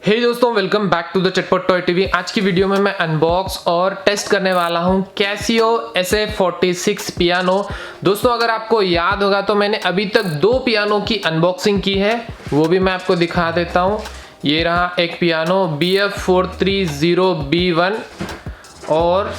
हे दोस्तों, welcome back to the चटपट toy TV. आज की वीडियो में मैं अनबॉक्स और टेस्ट करने वाला हूं कैसियो SA46 पियानो। दोस्तों, अगर आपको याद होगा तो मैंने अभी तक दो पियानो की अनबॉक्सिंग की है, वो भी मैं आपको दिखा देता हूं। ये रहा एक पियानो BF430B1 और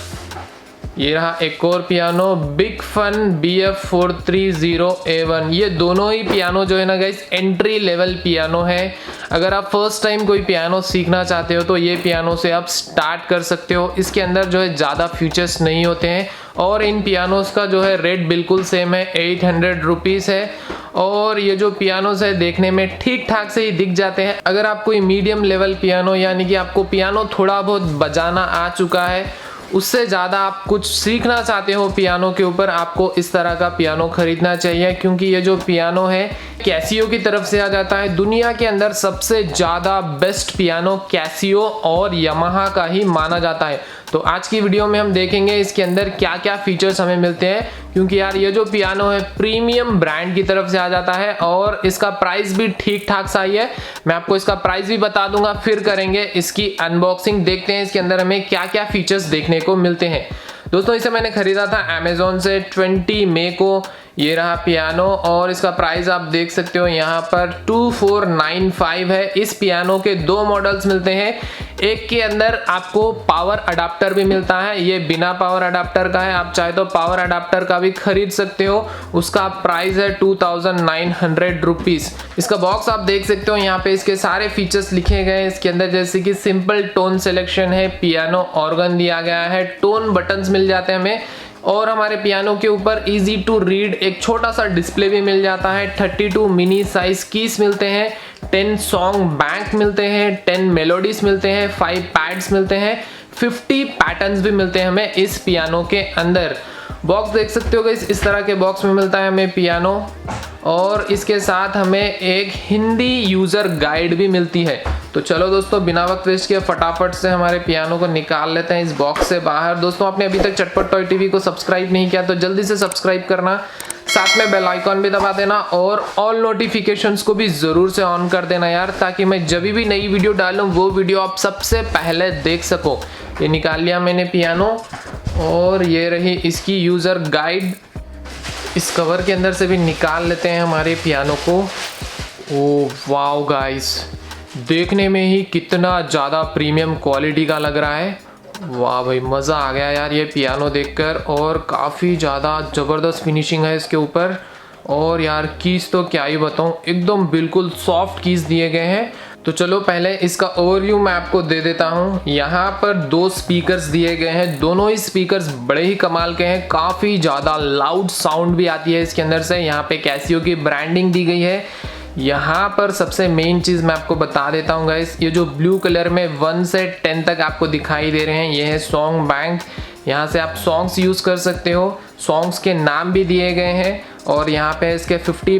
ये रहा एक और पियानो बिग फन BF430A1। ये दोनों ही पियानो जो है ना गाइस, एंट्री लेवल पियानो है। अगर आप फर्स्ट टाइम कोई पियानो सीखना चाहते हो तो ये पियानो से आप स्टार्ट कर सकते हो। इसके अंदर जो है ज़्यादा फीचर्स नहीं होते हैं और इन पियानोस का जो है रेट बिल्कुल सेम है, 800 रुपीज़ है। और ये जो पियानोस है देखने में ठीक ठाक से ही दिख जाते हैं। अगर आप कोई मीडियम लेवल पियानो, यानी कि आपको पियानो थोड़ा बहुत बजाना आ चुका है, उससे ज़्यादा आप कुछ सीखना चाहते हो पियानो के ऊपर, आपको इस तरह का पियानो खरीदना चाहिए। क्योंकि ये जो पियानो है कैसियो की तरफ से आ जाता है। दुनिया के अंदर सबसे ज़्यादा बेस्ट पियानो कैसियो और यामाहा का ही माना जाता है। तो आज की वीडियो में हम देखेंगे इसके अंदर क्या क्या फीचर्स हमें मिलते हैं। क्योंकि यार ये जो पियानो है प्रीमियम ब्रांड की तरफ से आ जाता है और इसका प्राइस भी ठीक ठाक सा ही है। मैं आपको इसका प्राइस भी बता दूंगा, फिर करेंगे इसकी अनबॉक्सिंग। देखते हैं इसके अंदर हमें क्या क्या फीचर्स देखने को मिलते हैं। दोस्तों, इसे मैंने खरीदा था अमेजोन से 20 मई को। ये रहा पियानो और इसका प्राइस आप देख सकते हो यहाँ पर 2495 है। इस पियानो के दो मॉडल्स मिलते हैं। एक के अंदर आपको पावर अडाप्टर भी मिलता है, ये बिना पावर अडाप्टर का है। आप चाहे तो पावर अडाप्टर का भी खरीद सकते हो। उसका प्राइस है 2900 रुपीज़। इसका बॉक्स आप देख सकते हो, यहाँ पे इसके सारे फीचर्स लिखे गए हैं इसके अंदर, जैसे कि सिंपल टोन सिलेक्शन है, पियानो ऑर्गन दिया गया है, टोन बटन्स मिल जाते हैं हमें और हमारे पियानो के ऊपर इजी टू रीड एक छोटा सा डिस्प्ले भी मिल जाता है। 32 मिनी साइज कीज मिलते हैं, 10 सॉन्ग बैंक मिलते हैं, 10 मेलोडीज मिलते हैं, 5 पैड्स मिलते हैं, 50 पैटर्न्स भी मिलते हैं हमें इस पियानो के अंदर। बॉक्स देख सकते हो गाइस, इस तरह के बॉक्स में मिलता है हमें पियानो और इसके साथ हमें एक हिंदी यूज़र गाइड भी मिलती है। तो चलो दोस्तों, बिना वक्त वेस्ट किए फटाफट से हमारे पियानो को निकाल लेते हैं इस बॉक्स से बाहर। दोस्तों, आपने अभी तक चटपट टॉय टीवी को सब्सक्राइब नहीं किया तो जल्दी से सब्सक्राइब करना, साथ में बेल आइकॉन भी दबा देना और ऑल नोटिफिकेशंस को भी ज़रूर से ऑन कर देना यार, ताकि मैं जब भी नई वीडियो डालूँ वो वीडियो आप सबसे पहले देख सको। ये निकाल लिया मैंने पियानो और ये रही इसकी यूज़र गाइड। इस कवर के अंदर से भी निकाल लेते हैं हमारे पियानो को। ओ वाओ गाइस, देखने में ही कितना ज़्यादा प्रीमियम क्वालिटी का लग रहा है। वाह भाई, मज़ा आ गया यार ये पियानो देखकर। और काफ़ी ज़्यादा ज़बरदस्त फिनिशिंग है इसके ऊपर। और यार कीज़ तो क्या ही बताऊँ, एकदम बिल्कुल सॉफ्ट कीज़ दिए गए हैं। तो चलो पहले इसका ओवरव्यू मैं आपको दे देता हूँ। यहाँ पर दो स्पीकर्स दिए गए हैं, दोनों ही स्पीकर्स बड़े ही कमाल के हैं। काफ़ी ज़्यादा लाउड साउंड भी आती है इसके अंदर से। यहाँ पे कैसियो की ब्रांडिंग दी गई है। यहाँ पर सबसे मेन चीज़ मैं आपको बता देता हूँ गाइस, ये जो ब्लू कलर में 1 से 10 तक आपको दिखाई दे रहे हैं, ये है सॉन्ग बैंक। यहाँ से आप सॉन्ग्स यूज़ कर सकते हो, सॉन्ग्स के नाम भी दिए गए हैं। और यहाँ पे इसके 50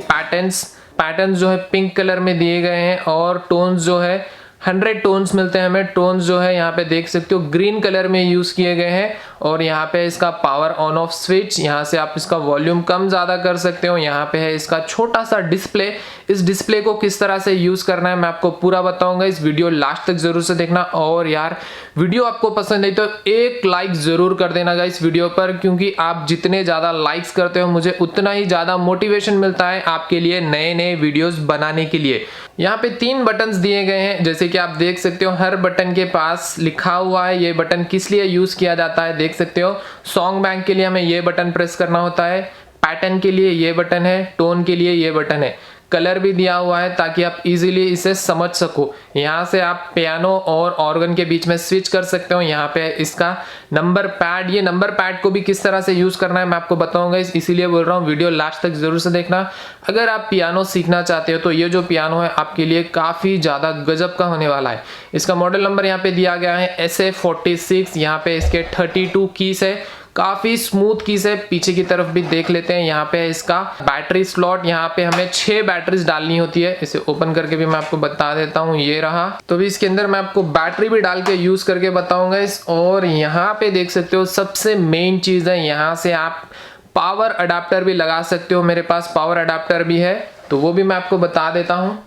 पैटर्न्स जो है पिंक कलर में दिए गए हैं और टोन्स जो है 100 टोन्स मिलते हैं हमें। टोन्स जो है यहाँ पे देख सकते हो ग्रीन कलर में यूज़ किए गए हैं। और यहाँ पे इसका पावर ऑन ऑफ स्विच, यहाँ से आप इसका वॉल्यूम कम ज़्यादा कर सकते हो। यहाँ पे है इसका छोटा सा डिस्प्ले। इस डिस्प्ले को किस तरह से यूज़ करना है मैं आपको पूरा बताऊंगा, इस वीडियो लास्ट तक ज़रूर से देखना। और यार वीडियो आपको पसंद आई तो एक लाइक ज़रूर कर देना गाइस वीडियो पर, क्योंकि आप जितने ज़्यादा लाइक्स करते हो मुझे उतना ही ज़्यादा मोटिवेशन मिलता है आपके लिए नए नए वीडियोज़ बनाने के लिए। यहाँ पे 3 बटन्स दिए गए हैं, जैसे कि आप देख सकते हो हर बटन के पास लिखा हुआ है ये बटन किस लिए यूज़ किया जाता है। देख सकते हो सॉन्ग बैंक के लिए हमें ये बटन प्रेस करना होता है, पैटर्न के लिए ये बटन है, टोन के लिए ये बटन है। कलर भी दिया हुआ है ताकि आप इजीली इसे समझ सको। यहाँ से आप पियानो और ऑर्गन के बीच में स्विच कर सकते हो। यहाँ पे इसका नंबर पैड, ये नंबर पैड को भी किस तरह से यूज़ करना है मैं आपको बताऊंगा, इसीलिए बोल रहा हूँ वीडियो लास्ट तक ज़रूर से देखना। अगर आप पियानो सीखना चाहते हो तो ये जो पियानो है आपके लिए काफ़ी ज़्यादा गजब का होने वाला है। इसका मॉडल नंबर यहाँ पे दिया गया है SA46। यहाँ पे इसके 32 कीज है, काफ़ी स्मूथ कीज है। पीछे की तरफ भी देख लेते हैं, यहाँ पे इसका बैटरी स्लॉट, यहाँ पे हमें 6 बैटरीज डालनी होती है। इसे ओपन करके भी मैं आपको बता देता हूँ, ये रहा। तो भी इसके अंदर मैं आपको बैटरी भी डाल के यूज़ करके बताऊंगा इस। और यहाँ पे देख सकते हो सबसे मेन चीज़ है, यहाँ से आप पावर अडाप्टर भी लगा सकते हो। मेरे पास पावर अडाप्टर भी है तो वो भी मैं आपको बता देता हूँ।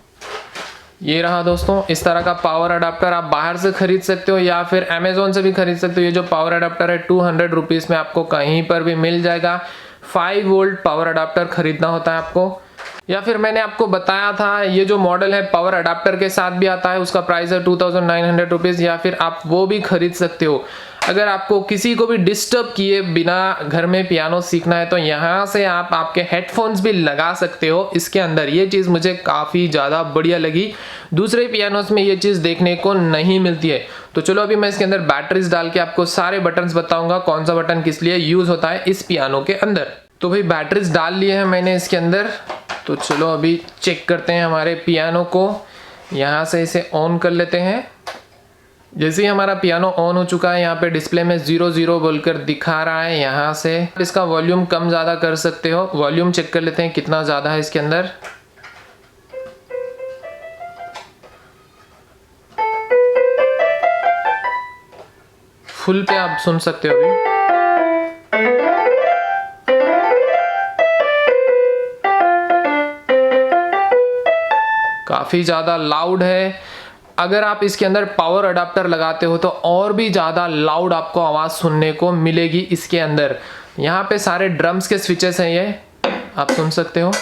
ये रहा दोस्तों इस तरह का पावर अडाप्टर, आप बाहर से खरीद सकते हो या फिर अमेजोन से भी खरीद सकते हो। ये जो पावर अडाप्टर है 200 रुपीज़ में आपको कहीं पर भी मिल जाएगा। 5 वोल्ट पावर अडाप्टर खरीदना होता है आपको, या फिर मैंने आपको बताया था ये जो मॉडल है पावर अडाप्टर के साथ भी आता है, उसका प्राइस है 2900 रुपीज़, या फिर आप वो भी खरीद सकते हो। अगर आपको किसी को भी डिस्टर्ब किए बिना घर में पियानो सीखना है तो यहाँ से आप आपके हेडफोन्स भी लगा सकते हो इसके अंदर। ये चीज़ मुझे काफ़ी ज़्यादा बढ़िया लगी, दूसरे पियानोस में ये चीज़ देखने को नहीं मिलती है। तो चलो अभी मैं इसके अंदर बैटरीज डाल के आपको सारे बटन्स बताऊंगा कौन सा बटन किस लिए यूज़ होता है इस पियानो के अंदर। तो भाई बैटरीज डाल लिए हैं मैंने इसके अंदर, तो चलो अभी चेक करते हैं हमारे पियानो को। यहाँ से इसे ऑन कर लेते हैं। जैसे ही हमारा पियानो ऑन हो चुका है, यहाँ पे डिस्प्ले में 00 बोलकर दिखा रहा है। यहाँ से इसका वॉल्यूम कम ज़्यादा कर सकते हो। वॉल्यूम चेक कर लेते हैं कितना ज़्यादा है इसके अंदर। फुल पे आप सुन सकते हो अभी। काफ़ी ज़्यादा लाउड है। अगर आप इसके अंदर पावर अडाप्टर लगाते हो तो और भी ज़्यादा लाउड आपको आवाज़ सुनने को मिलेगी इसके अंदर। यहाँ पे सारे ड्रम्स के स्विचेस हैं, ये आप सुन सकते हो।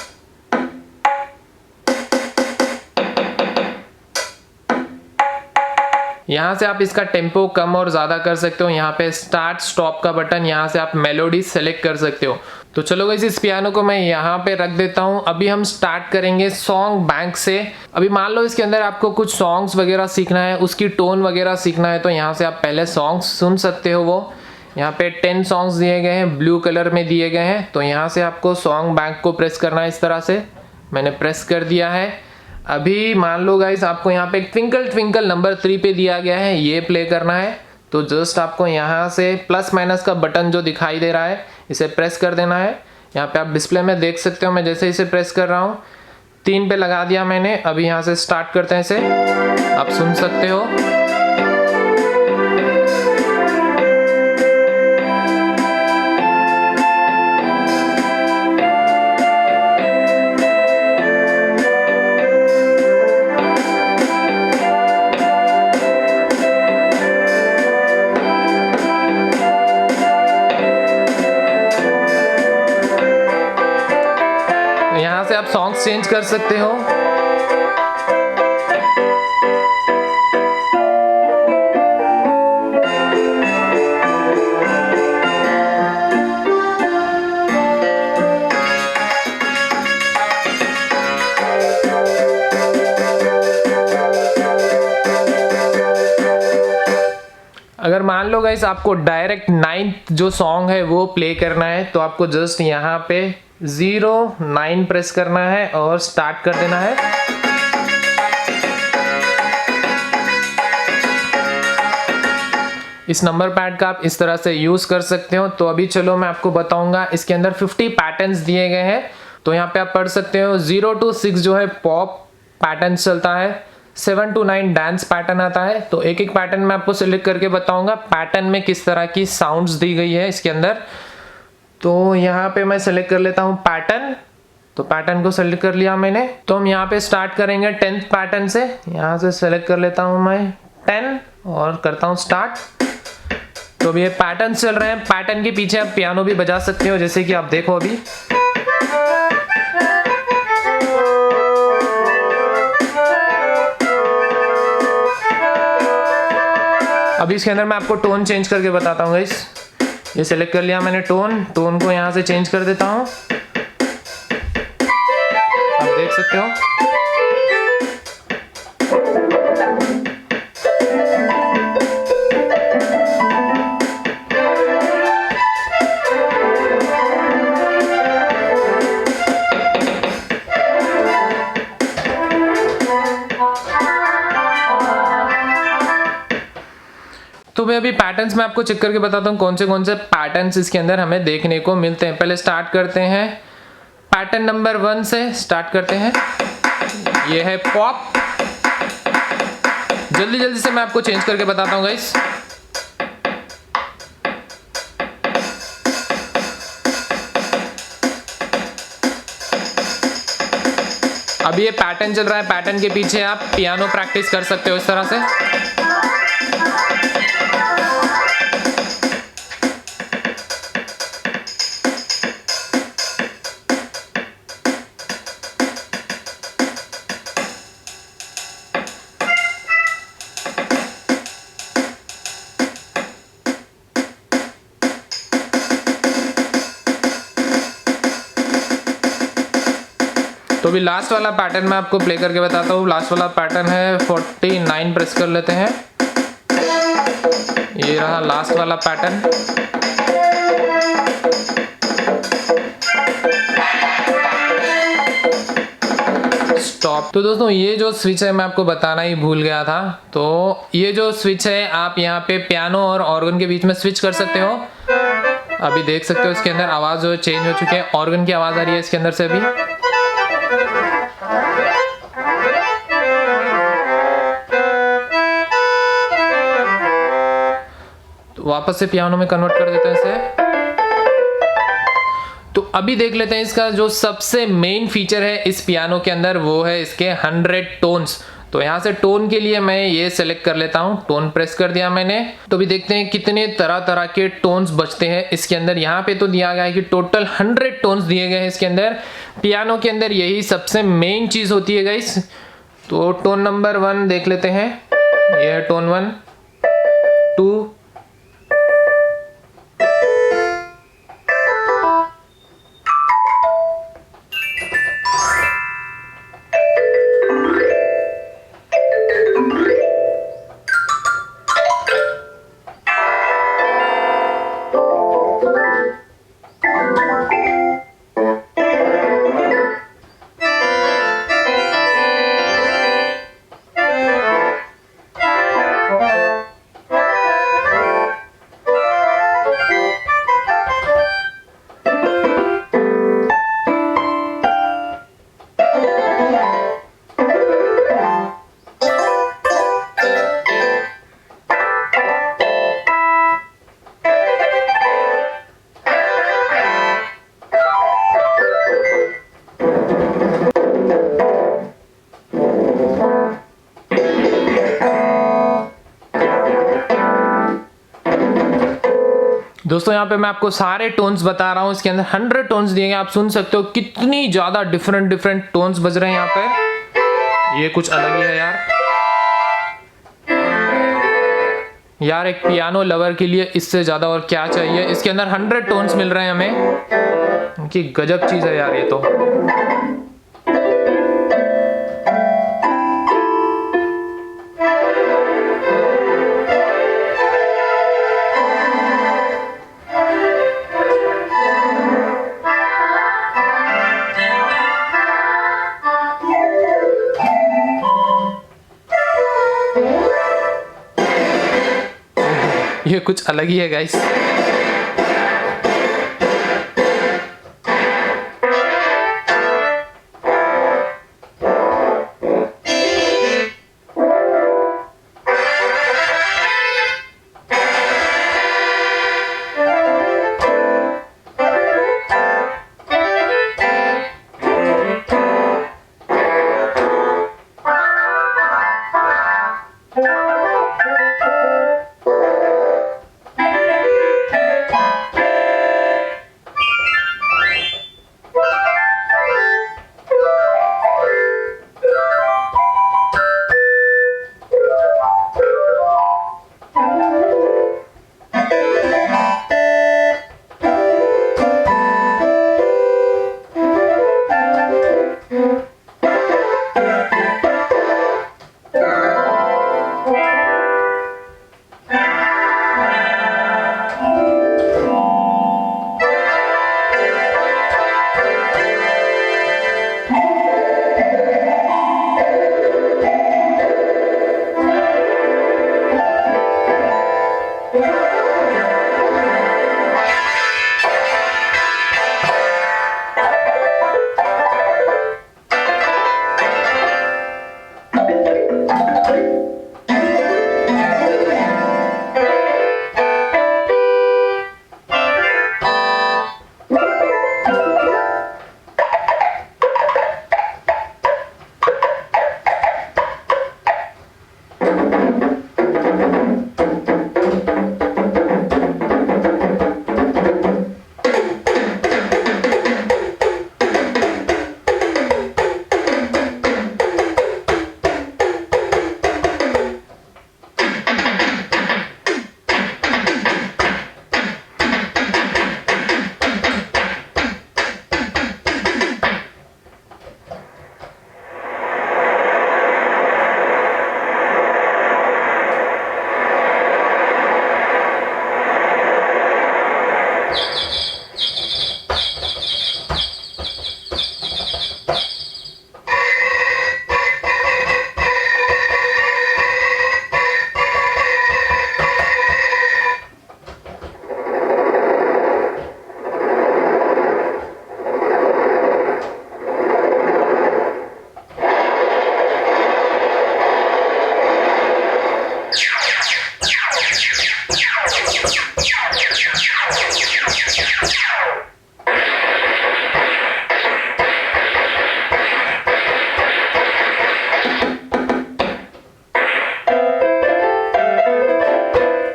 यहाँ से आप इसका टेम्पो कम और ज़्यादा कर सकते हो। यहाँ पे स्टार्ट स्टॉप का बटन, यहाँ से आप मेलोडी सेलेक्ट कर सकते हो। तो चलो गाइस इस पियानो को मैं यहाँ पे रख देता हूँ। अभी हम स्टार्ट करेंगे सॉन्ग बैंक से। अभी मान लो इसके अंदर आपको कुछ सॉन्ग्स वगैरह सीखना है, उसकी टोन वगैरह सीखना है, तो यहाँ से आप पहले सॉन्ग्स सुन सकते हो। वो यहाँ पे 10 सॉन्ग्स दिए गए हैं, ब्लू कलर में दिए गए हैं। तो यहाँ से आपको सॉन्ग बैंक को प्रेस करना है इस तरह से। मैंने प्रेस कर दिया है। अभी मान लो गाइस आपको यहाँ पे ट्विंकल ट्विंकल नंबर 3 पे दिया गया है, ये प्ले करना है। तो जस्ट आपको यहाँ से प्लस माइनस का बटन जो दिखाई दे रहा है इसे प्रेस कर देना है। यहाँ पे आप डिस्प्ले में देख सकते हो, मैं जैसे इसे प्रेस कर रहा हूँ 3 पे लगा दिया मैंने। अभी यहाँ से स्टार्ट करते हैं इसे, आप सुन सकते हो। यहाँ से आप सॉन्ग्स चेंज कर सकते हो। अगर मान लो गाइस आपको डायरेक्ट 9th जो सॉन्ग है वो प्ले करना है तो आपको जस्ट यहाँ पे 09 प्रेस करना है और स्टार्ट कर देना है। इस नंबर पैड का आप इस तरह से यूज कर सकते हो। तो अभी चलो मैं आपको बताऊंगा, इसके अंदर 50 पैटर्न्स दिए गए हैं। तो यहाँ पे आप पढ़ सकते हो 0 to 6 जो है पॉप पैटर्न चलता है, 7 to 9 डांस पैटर्न आता है। तो एक एक पैटर्न मैं आपको सिलेक्ट करके बताऊंगा पैटर्न में किस तरह की साउंड्स दी गई है इसके अंदर। तो यहाँ पे मैं सेलेक्ट कर लेता हूँ पैटर्न। तो पैटर्न को सेलेक्ट कर लिया मैंने। तो हम यहाँ पे स्टार्ट करेंगे 10th पैटर्न से। यहाँ से सेलेक्ट कर लेता हूँ मैं 10 और करता हूँ स्टार्ट। तो अभी ये पैटर्न चल रहे हैं। पैटर्न के पीछे आप पियानो भी बजा सकते हो, जैसे कि आप देखो अभी। अभी इसके अंदर मैं आपको टोन चेंज करके बताता हूँ गाइस। ये सेलेक्ट कर लिया मैंने टोन को यहाँ से चेंज कर देता हूँ, आप देख सकते हो। तो मैं अभी पैटर्न्स में आपको चेक करके बताता हूँ कौन से पैटर्न्स इसके अंदर हमें देखने को मिलते हैं। पहले स्टार्ट करते हैं पैटर्न नंबर 1 से स्टार्ट करते हैं। ये है पॉप। जल्दी जल्दी से मैं आपको चेंज करके बताता हूँ गाइस। अभी ये पैटर्न चल रहा है, पैटर्न के पीछे आप पियानो प्रैक्टिस कर सकते हो इस तरह से। तो अभी लास्ट वाला पैटर्न मैं आपको प्ले करके बताता हूँ। लास्ट वाला पैटर्न है 49, प्रेस कर लेते हैं। ये रहा लास्ट वाला पैटर्न। स्टॉप। तो दोस्तों ये जो स्विच है मैं आपको बताना ही भूल गया था। तो ये जो स्विच है आप यहाँ पे पियानो और ऑर्गन के बीच में स्विच कर सकते हो। अभी देख सकते हो इसके अंदर आवाज जो चेंज हो चुकी है, ऑर्गन की आवाज आ रही है इसके अंदर से अभी। तो वापस से पियानो में कन्वर्ट कर देते हैं इसे। तो अभी देख लेते हैं इसका जो सबसे मेन फीचर है इस पियानो के अंदर, वो है इसके 100 टोन्स। तो यहाँ से टोन के लिए मैं ये सेलेक्ट कर लेता हूँ, टोन प्रेस कर दिया मैंने। तो अभी देखते हैं कितने तरह तरह के टोन्स बचते हैं इसके अंदर। यहाँ पे तो दिया गया है कि टोटल 100 टोन्स दिए गए हैं इसके अंदर। पियानो के अंदर यही सबसे मेन चीज होती है गाइस। तो टोन नंबर 1 देख लेते हैं, ये है टोन 1, 2, दोस्तों यहाँ पे मैं आपको सारे टोन्स बता रहा हूँ। इसके अंदर 100 टोन्स दिए गए, आप सुन सकते हो कितनी ज्यादा डिफरेंट टोन्स बज रहे हैं यहाँ पे। ये कुछ अलग ही है यार एक पियानो लवर के लिए इससे ज्यादा और क्या चाहिए। इसके अंदर 100 टोन्स मिल रहे हैं हमें, कि गजब चीज है यार ये तो। ये कुछ अलग ही है गाइस।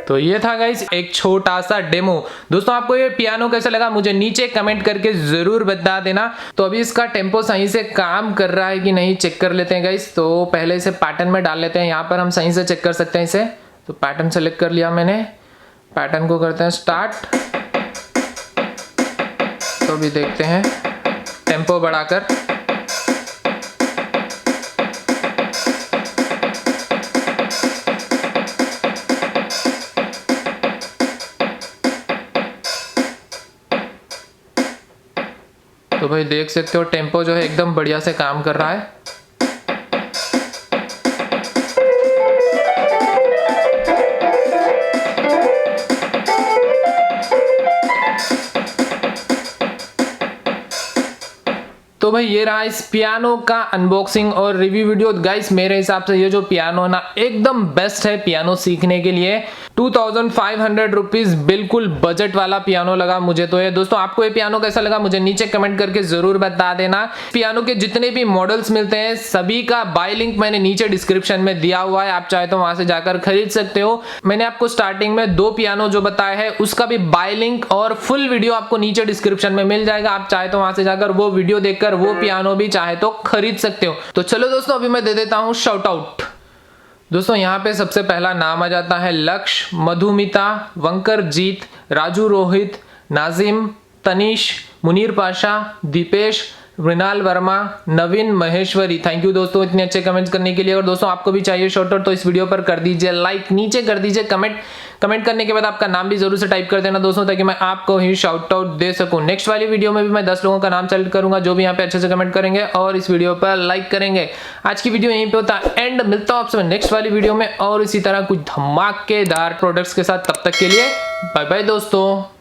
तो ये था गाइस एक छोटा सा डेमो। दोस्तों आपको ये पियानो कैसा लगा मुझे नीचे कमेंट करके जरूर बता देना। तो अभी इसका टेम्पो सही से काम कर रहा है कि नहीं चेक कर लेते हैं गाइस। तो पहले इसे पैटर्न में डाल लेते हैं, यहाँ पर हम सही से चेक कर सकते हैं इसे। तो पैटर्न सेलेक्ट कर लिया मैंने, पैटर्न को करते हैं स्टार्ट। तो अभी देखते हैं टेम्पो बढ़ाकर। तो भाई देख सकते हो टेम्पो जो है एकदम बढ़िया से काम कर रहा है। तो भाई ये रहा इस पियानो का अनबॉक्सिंग और रिव्यू वीडियो। गाइस मेरे हिसाब से ये जो पियानो है ना एकदम बेस्ट है पियानो सीखने के लिए। 2500 रुपीज बिल्कुल बजट वाला पियानो लगा मुझे तो ये। दोस्तों आपको ये पियानो कैसा लगा मुझे नीचे कमेंट करके जरूर बता देना। पियानो के जितने भी मॉडल्स मिलते हैं सभी का बाय लिंक मैंने नीचे डिस्क्रिप्शन में दिया हुआ है, आप चाहे तो वहां से जाकर खरीद सकते हो। मैंने आपको स्टार्टिंग में 2 पियानो जो बताया है उसका भी बाय लिंक और फुल वीडियो आपको नीचे डिस्क्रिप्शन में मिल जाएगा, आप चाहे तो वहां से जाकर वो वीडियो देखकर वो पियानो भी चाहे तो खरीद सकते हो। तो चलो दोस्तों अभी मैं दे देता हूं शाउट आउट। दोस्तों यहाँ पे सबसे पहला नाम आ जाता है लक्ष्य, मधुमिता, वंकर जीत, राजू रोहित, नाजिम, तनीश, मुनीर पाशा, दीपेश, मृणाल वर्मा, नवीन महेश्वरी। थैंक यू दोस्तों इतने अच्छे कमेंट्स करने के लिए। और दोस्तों आपको भी चाहिए शॉर्ट आउट तो इस वीडियो पर कर दीजिए लाइक, नीचे कर दीजिए कमेंट करने के बाद आपका नाम भी जरूर से टाइप कर देना दोस्तों, ताकि मैं आपको ही शाउट आउट दे सकूं। नेक्स्ट वाली वीडियो में भी मैं 10 लोगों का नाम सेलेक्ट करूंगा जो भी यहाँ पे अच्छे से कमेंट करेंगे और इस वीडियो पर लाइक करेंगे। आज की वीडियो यहीं पे होता है एंड, मिलता हूं आपसे नेक्स्ट वाली वीडियो में और इसी तरह कुछ धमाकेदार प्रोडक्ट्स के साथ। तब तक के लिए बाय बाय दोस्तों।